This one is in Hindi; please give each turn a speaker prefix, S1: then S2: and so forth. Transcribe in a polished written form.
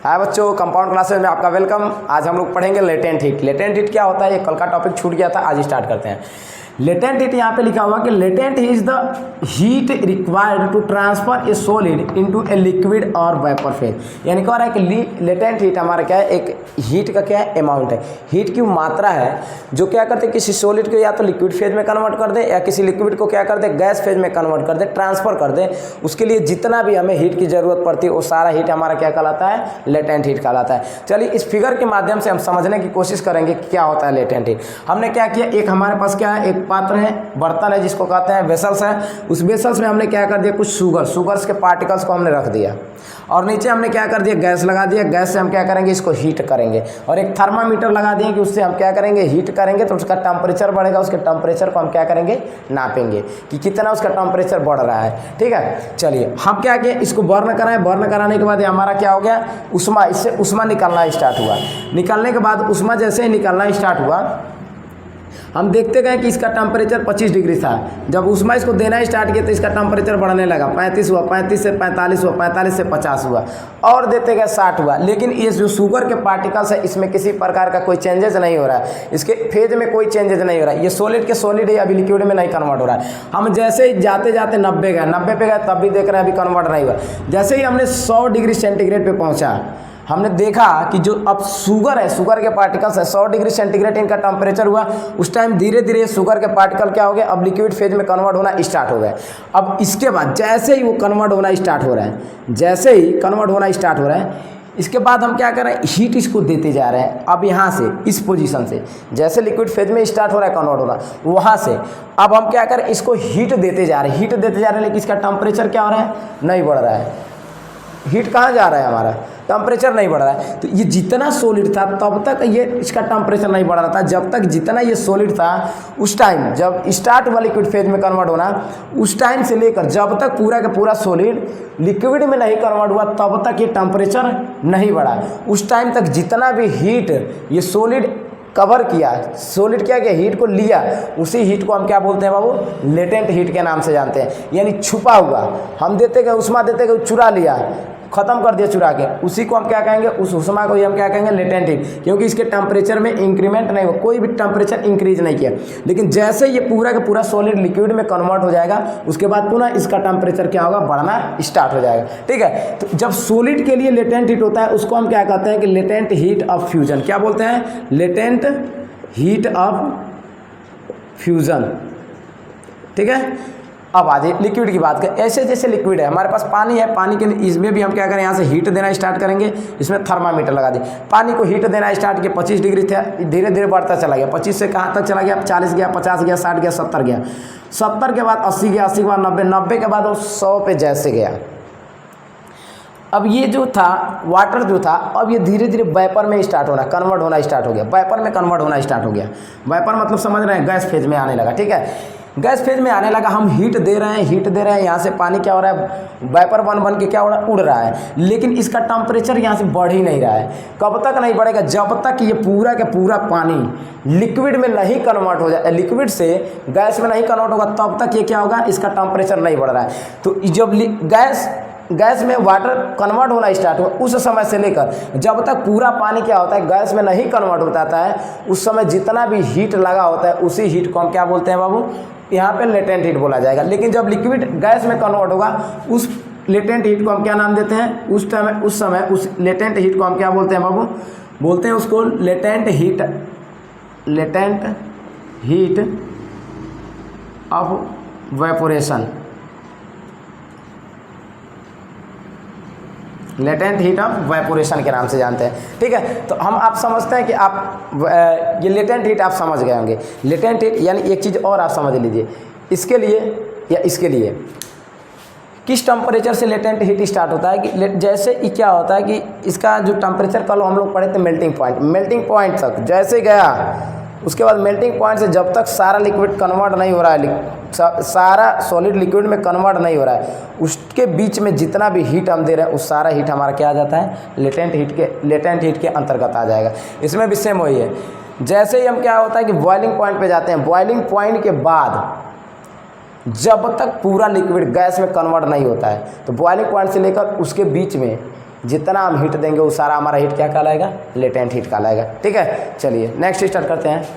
S1: हाय बच्चों, कंपाउंड क्लासेस में आपका वेलकम। आज हम लोग पढ़ेंगे लेटेंट हीट। लेटेंट हीट क्या होता है, ये कल का टॉपिक छूट गया था, आज स्टार्ट करते हैं। लेटेंट हीट यहाँ पे लिखा हुआ कि latent is the heat required to transfer a solid into a liquid और वेपर फेज। यानी कह रहा है कि लेटेंट हीट हमारा क्या है, एक हीट का क्या है, अमाउंट है, हीट की मात्रा है जो क्या करते हैं, किसी सॉलिड को या तो लिक्विड फेज में कन्वर्ट कर दे या किसी लिक्विड को क्या कर दे, गैस फेज में कन्वर्ट कर दे, ट्रांसफर कर दे। उसके लिए जितना भी हमें हीट की जरूरत पड़ती है वो सारा हीट हमारा क्या कहलाता है, लेटेंट हीट कहलाता है। चलिए इस फिगर के माध्यम से हम समझने की कोशिश करेंगे कि क्या होता है लेटेंट हीट। हमने क्या किया, एक हमारे पास क्या है, एक पात्र है, बर्तन है जिसको कहते हैं वेसल्स है। उस वेसल्स में हमने क्या कर दिया, कुछ शुगर्स के पार्टिकल्स को हमने रख दिया और नीचे हमने क्या कर दिया, गैस लगा दिया। गैस से हम क्या करेंगे, इसको हीट करेंगे और एक थर्मामीटर लगा दिए कि उससे हम क्या करेंगे, हीट करेंगे तो उसका टेम्परेचर बढ़ेगा। उसके टेम्परेचर को हम क्या करेंगे, नापेंगे कि कितना उसका टेम्परेचर बढ़ रहा है। ठीक है, चलिए हम क्या किए, इसको बर्न कराएं। बर्न कराने के बाद हमारा क्या हो गया, उष्मा, इससे उष्मा निकलना स्टार्ट हुआ। निकलने के बाद उष्मा जैसे ही निकलना स्टार्ट हुआ, हम देखते गए कि इसका टेम्परेचर 25 डिग्री था। जब उष्मा इसको देना स्टार्ट किया तो इसका टेम्परेचर बढ़ने लगा, 35 हुआ, 35 से 45 हुआ, 45 से 50 हुआ और देते गए 60 हुआ। लेकिन ये जो शुगर के पार्टिकल्स है इसमें किसी प्रकार का कोई चेंजेस नहीं हो रहा है, इसके फेज में कोई चेंजेस नहीं हो रहा है। ये सॉलिड के सॉलिड है, अभी लिक्विड में नहीं कन्वर्ट हो रहा है। हम जैसे ही जाते जाते 90 गए, 90 पे गए तब भी देख रहे हैं अभी कन्वर्ट नहीं हुआ। जैसे ही हमने 100 डिग्री सेंटीग्रेड पे पहुँचा, हमने देखा कि जो अब शुगर है, शुगर के पार्टिकल्स है, 100 डिग्री सेंटीग्रेड इनका टेम्परेचर हुआ। उस टाइम धीरे धीरे शुगर के पार्टिकल क्या हो गए, अब लिक्विड फेज में कन्वर्ट होना स्टार्ट हो गए। अब इसके बाद जैसे ही वो कन्वर्ट होना स्टार्ट हो रहा है, जैसे ही कन्वर्ट होना स्टार्ट हो रहा है, इसके बाद हम क्या कर रहे हैं, हीट इसको देते जा रहे हैं। अब यहाँ से इस पोजीशन से जैसे लिक्विड फेज में स्टार्ट हो रहा है कन्वर्ट होना, वहाँ से अब हम क्या करें, इसको हीट देते जा रहे हैं, हीट देते जा रहे हैं। लेकिन इसका टेम्परेचर क्या हो रहा है, नहीं बढ़ रहा है। हीट कहाँ जा रहा है, हमारा टेम्परेचर नहीं बढ़ रहा है। तो ये जितना सॉलिड था तब तक ये इसका टेम्परेचर नहीं बढ़ रहा था। जब तक जितना ये सॉलिड था उस टाइम जब स्टार्ट हुआ लिक्विड फेज में कन्वर्ट होना, उस टाइम से लेकर जब तक पूरा का पूरा सॉलिड लिक्विड में नहीं कन्वर्ट हुआ तब तक ये टेम्परेचर नहीं बढ़ा। उस टाइम तक जितना भी हीट ये सॉलिड कवर किया, सॉलिड क्या किया, हीट को लिया, उसी हीट को हम क्या बोलते हैं बाबू, लेटेंट हीट के नाम से जानते हैं। यानी छुपा हुआ, हम देते गए उष्मा देते गए, चुरा लिया, खत्म कर दिया चुरा के, उसी को हम क्या कहेंगे, उस उष्मा को ही हम क्या कहेंगे, लेटेंट हीट। क्योंकि इसके टेम्परेचर में इंक्रीमेंट नहीं हुआ, कोई भी टेम्परेचर इंक्रीज नहीं किया। लेकिन जैसे ये पूरा का पूरा सॉलिड लिक्विड में कन्वर्ट हो जाएगा, उसके बाद पुनः इसका टेम्परेचर क्या होगा, बढ़ना स्टार्ट हो जाएगा। ठीक है, तो जब सॉलिड के लिए लेटेंट हीट होता है उसको हम क्या कहते हैं कि लेटेंट हीट ऑफ फ्यूजन। क्या बोलते हैं, लेटेंट हीट ऑफ फ्यूजन। ठीक है, अब आ जाए लिक्विड की बात करें। ऐसे जैसे लिक्विड है, हमारे पास पानी है, पानी के लिए इसमें भी हम क्या करें, यहाँ से हीट देना स्टार्ट करेंगे। इसमें थर्मामीटर लगा दें, पानी को हीट देना स्टार्ट किया, 25 डिग्री था, धीरे धीरे बढ़ता चला गया। 25 से कहाँ तक चला गया, 40 गया, 50 गया, 60 गया, 70 गया, 70 के बाद 80 गया, 80 के बाद 90, 90 के बाद वो 100 पे जैसे गया। अब ये जो था वाटर जो था, अब ये धीरे धीरे वेपर में स्टार्ट होना, कन्वर्ट होना स्टार्ट हो गया, वेपर में कन्वर्ट होना स्टार्ट हो गया। वेपर मतलब समझ रहे हैं, गैस फेज में आने लगा। ठीक है, गैस फेज में आने लगा, हम हीट दे रहे हैं, हीट दे रहे हैं, यहाँ से पानी क्या हो रहा है, वेपर बन के क्या हो रहा है, उड़ रहा है। लेकिन इसका टेम्परेचर यहाँ से बढ़ ही नहीं रहा है। कब तक नहीं बढ़ेगा, जब तक ये पूरा का पूरा पानी लिक्विड में नहीं कन्वर्ट हो जाए, लिक्विड से गैस में नहीं कन्वर्ट होगा, तब तक ये क्या होगा, इसका टेम्परेचर नहीं बढ़ रहा है। तो जब गैस में वाटर कन्वर्ट होना स्टार्ट हुआ, उस समय से लेकर जब तक पूरा पानी क्या होता है, गैस में नहीं कन्वर्ट होता है, उस समय जितना भी हीट लगा होता है उसी हीट को हम क्या बोलते हैं बाबू, यहाँ पे लेटेंट हीट बोला जाएगा। लेकिन जब लिक्विड गैस में कन्वर्ट होगा, उस लेटेंट हीट को हम क्या नाम देते हैं, उस समय उस लेटेंट हीट को हम क्या बोलते हैं बाबू, बोलते हैं उसको latent heat of evaporation. Latent heat of evaporation के नाम से जानते हैं। ठीक है, तो आप समझते हैं कि आप ये लेटेंट हीट आप समझ गए होंगे। लेटेंट हीट यानी एक चीज़ और आप समझ लीजिए, इसके लिए या इसके लिए किस टेम्परेचर से लेटेंट हीट स्टार्ट होता है कि जैसे ही क्या होता है कि इसका जो टेम्परेचर कल हम लोग पढ़े थे मेल्टिंग पॉइंट तक जैसे गया, उसके बाद मेल्टिंग पॉइंट से जब तक सारा लिक्विड कन्वर्ट नहीं हो रहा है, सारा सॉलिड लिक्विड में कन्वर्ट नहीं हो रहा है, उसके बीच में जितना भी हीट हम दे रहे हैं उस सारा हीट हमारा क्या आ जाता है, लेटेंट हीट के अंतर्गत आ जाएगा। इसमें भी सेम वही है। जैसे ही हम क्या होता है कि बॉइलिंग पॉइंट पे जाते हैं, बॉइलिंग पॉइंट के बाद जब तक पूरा लिक्विड गैस में कन्वर्ट नहीं होता है। तो बॉइलिंग पॉइंट से लेकर उसके बीच में जितना हम हीट देंगे वो सारा हमारा हीट क्या कहलाएगा, लेटेंट हीट कहलाएगा। ठीक है, चलिए नेक्स्ट स्टार्ट करते हैं।